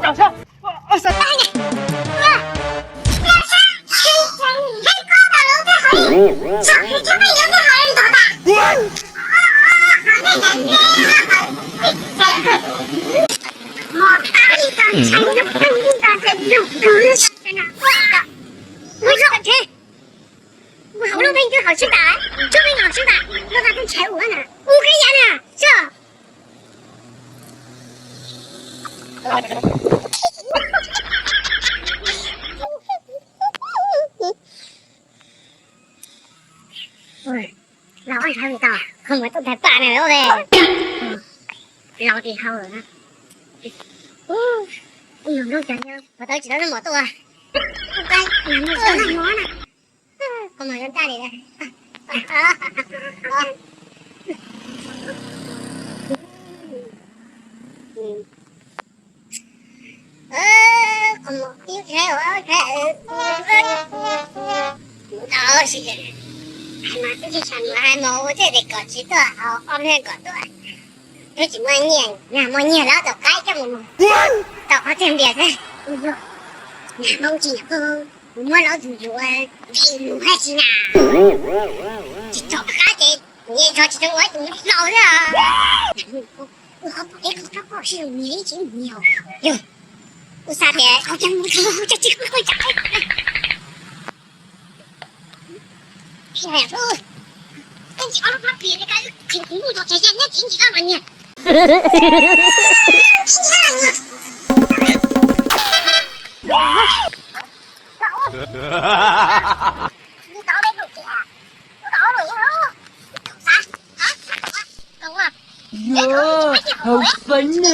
上车！我上。好多朋友好吃的，这边好吃的，那他跟柴我呢，5个人呢，这。喂，老外还没到，我都才8年了呗。老弟好了。我讲讲，我都知道那么多。不该，难道知道那么呢？我马上带你来。como yêu theo ở thế đó sự mà tôi chỉ chẳng là nó có thể để có chỉ tôi ôm lên có tôi tôi chỉ muốn nhẹ nhà muốn nhẹ đó cái cho mình tao có thêm biệt đấy nhà mong chỉ không muốn nó dù dù thì đủ hay chỉ nào chỉ cho cái gì nhẹ cho chỉ trong ấy tụi nó lâu đấy à我这个这个是年轻鸟哟，我啥的，好像我这几个会长。哎呀，跟瞧了他比那个挺恐怖的，这些那挺几个人呢。你搞那个啥？我搞了哟，啥？啊？搞啊？哟，好烦啊！